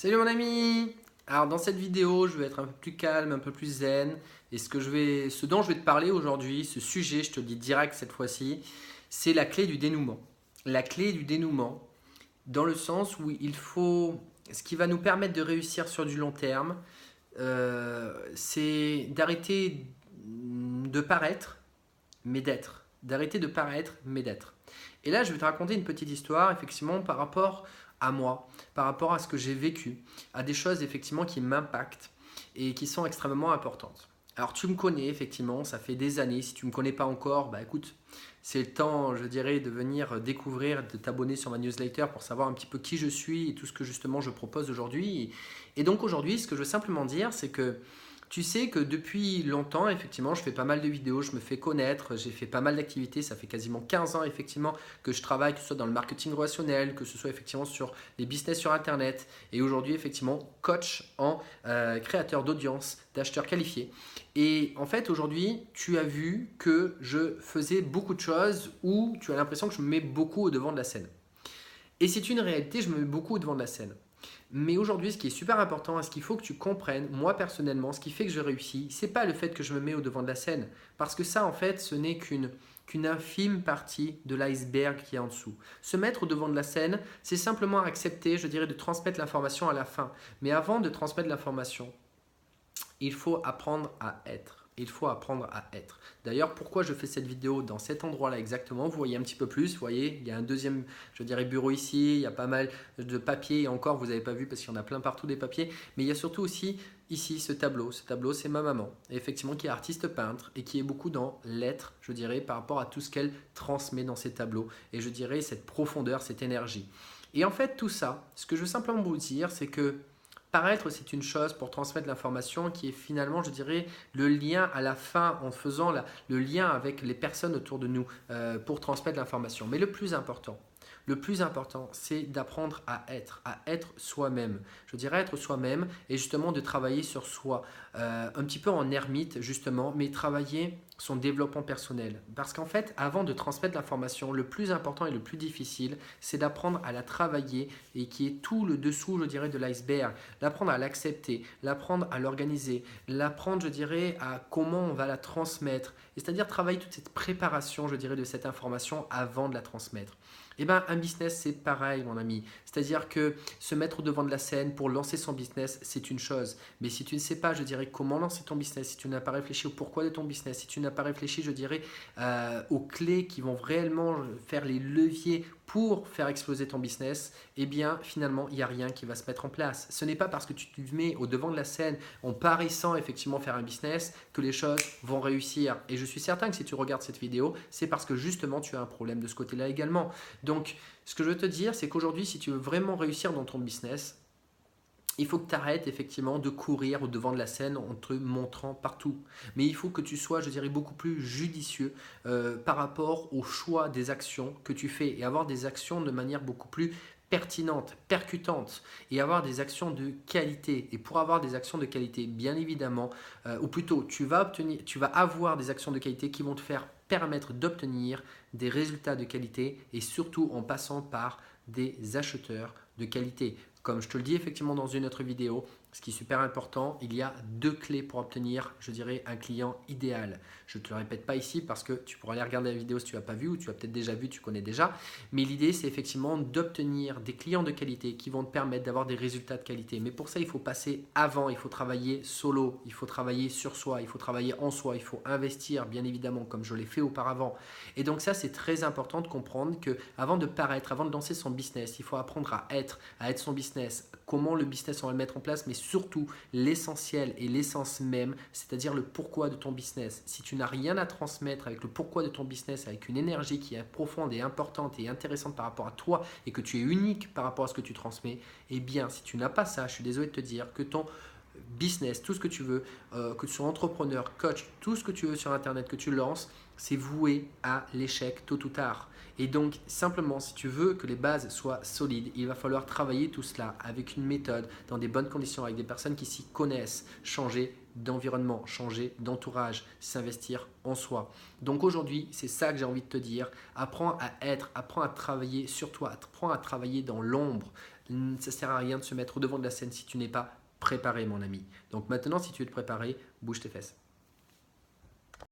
Salut mon ami! Alors dans cette vidéo, je vais être un peu plus calme, un peu plus zen. Et ce dont je vais te parler aujourd'hui, ce sujet, je te le dis direct cette fois-ci, c'est la clé du dénouement. La clé du dénouement, dans le sens où ce qui va nous permettre de réussir sur du long terme, c'est d'arrêter de paraître, mais d'être. D'arrêter de paraître, mais d'être. Et là, je vais te raconter une petite histoire, effectivement, par rapport à moi, par rapport à ce que j'ai vécu, à des choses, effectivement, qui m'impactent et qui sont extrêmement importantes. Alors, tu me connais, effectivement, ça fait des années. Si tu ne me connais pas encore, bah écoute, c'est le temps, je dirais, de venir découvrir, de t'abonner sur ma newsletter pour savoir un petit peu qui je suis et tout ce que justement je propose aujourd'hui. Et donc aujourd'hui, ce que je veux simplement dire, c'est que tu sais que depuis longtemps, effectivement, je fais pas mal de vidéos, je me fais connaître, j'ai fait pas mal d'activités, ça fait quasiment 15 ans, effectivement, que je travaille, que ce soit dans le marketing relationnel, que ce soit effectivement sur les business sur Internet, et aujourd'hui, effectivement, coach en créateur d'audience, d'acheteurs qualifiés. Et en fait, aujourd'hui, tu as vu que je faisais beaucoup de choses où tu as l'impression que je me mets beaucoup au devant de la scène. Et c'est une réalité, je me mets beaucoup au devant de la scène. Mais aujourd'hui, ce qui est super important, et ce qu'il faut que tu comprennes, moi personnellement, ce qui fait que je réussis, c'est pas le fait que je me mets au devant de la scène. Parce que ça, en fait, ce n'est qu'une infime partie de l'iceberg qui est en dessous. Se mettre au devant de la scène, c'est simplement accepter, je dirais, de transmettre l'information à la fin. Mais avant de transmettre l'information, il faut apprendre à être. Il faut apprendre à être. D'ailleurs, pourquoi je fais cette vidéo dans cet endroit-là exactement? Vous voyez un petit peu plus. Vous voyez, il y a un deuxième, je dirais, bureau ici. Il y a pas mal de papiers. Et encore, vous n'avez pas vu parce qu'il y en a plein partout des papiers. Mais il y a surtout aussi ici ce tableau. Ce tableau, c'est ma maman. Et effectivement, qui est artiste peintre et qui est beaucoup dans l'être, je dirais, par rapport à tout ce qu'elle transmet dans ses tableaux. Et je dirais cette profondeur, cette énergie. Et en fait, tout ça, ce que je veux simplement vous dire, c'est que paraître, c'est une chose pour transmettre l'information qui est finalement, je dirais, le lien à la fin en faisant le lien avec les personnes autour de nous pour transmettre l'information. Mais le plus important, c'est d'apprendre à être soi-même. Je dirais être soi-même et justement de travailler sur soi, un petit peu en ermite justement, mais travailler son développement personnel. Parce qu'en fait, avant de transmettre l'information, le plus important et le plus difficile, c'est d'apprendre à la travailler et qui est tout le dessous, je dirais, de l'iceberg. L'apprendre à l'accepter, l'apprendre à l'organiser, l'apprendre, je dirais, à comment on va la transmettre. Et c'est-à-dire travailler toute cette préparation, je dirais, de cette information avant de la transmettre. Eh bien, un business, c'est pareil, mon ami. C'est-à-dire que se mettre au devant de la scène pour lancer son business, c'est une chose. Mais si tu ne sais pas, je dirais, comment lancer ton business, si tu n'as pas réfléchi au pourquoi de ton business, si tu n'as pas réfléchi, je dirais, aux clés qui vont réellement faire les leviers pour faire exploser ton business, eh bien, finalement, il n'y a rien qui va se mettre en place. Ce n'est pas parce que tu te mets au devant de la scène en paraissant effectivement faire un business que les choses vont réussir. Et je suis certain que si tu regardes cette vidéo, c'est parce que justement, tu as un problème de ce côté-là également. Donc, ce que je veux te dire, c'est qu'aujourd'hui, si tu veux vraiment réussir dans ton business, il faut que tu arrêtes effectivement de courir au devant de la scène en te montrant partout. Mais il faut que tu sois, je dirais, beaucoup plus judicieux par rapport au choix des actions que tu fais et avoir des actions de manière beaucoup plus pertinente, percutante et avoir des actions de qualité. Et pour avoir des actions de qualité, bien évidemment, ou plutôt, tu vas avoir des actions de qualité qui vont te faire permettre d'obtenir des résultats de qualité et surtout en passant par des acheteurs de qualité. Comme je te le dis effectivement dans une autre vidéo, ce qui est super important, il y a deux clés pour obtenir, je dirais, un client idéal. Je ne te le répète pas ici parce que tu pourras aller regarder la vidéo si tu n'as pas vu ou tu as peut-être déjà vu, tu connais déjà. Mais l'idée, c'est effectivement d'obtenir des clients de qualité qui vont te permettre d'avoir des résultats de qualité. Mais pour ça, il faut passer avant, il faut travailler solo, il faut travailler sur soi, il faut travailler en soi, il faut investir, bien évidemment, comme je l'ai fait auparavant. Et donc ça, c'est très important de comprendre que avant de paraître, avant de lancer son business, il faut apprendre à être son business, comment le business on va le mettre en place, mais surtout l'essentiel et l'essence même, c'est-à-dire le pourquoi de ton business. Si tu n'as rien à transmettre avec le pourquoi de ton business, avec une énergie qui est profonde et importante et intéressante par rapport à toi et que tu es unique par rapport à ce que tu transmets, eh bien, si tu n'as pas ça, je suis désolé de te dire que ton business, tout ce que tu veux, que tu sois entrepreneur, coach, tout ce que tu veux sur Internet, que tu lances, c'est voué à l'échec tôt ou tard. Et donc, simplement, si tu veux que les bases soient solides, il va falloir travailler tout cela avec une méthode, dans des bonnes conditions, avec des personnes qui s'y connaissent, changer d'environnement, changer d'entourage, s'investir en soi. Donc aujourd'hui, c'est ça que j'ai envie de te dire. Apprends à être, apprends à travailler sur toi, apprends à travailler dans l'ombre. ça sert à rien de se mettre au devant de la scène si tu n'es pas préparé, mon ami. Donc maintenant, si tu veux te préparer, bouge tes fesses.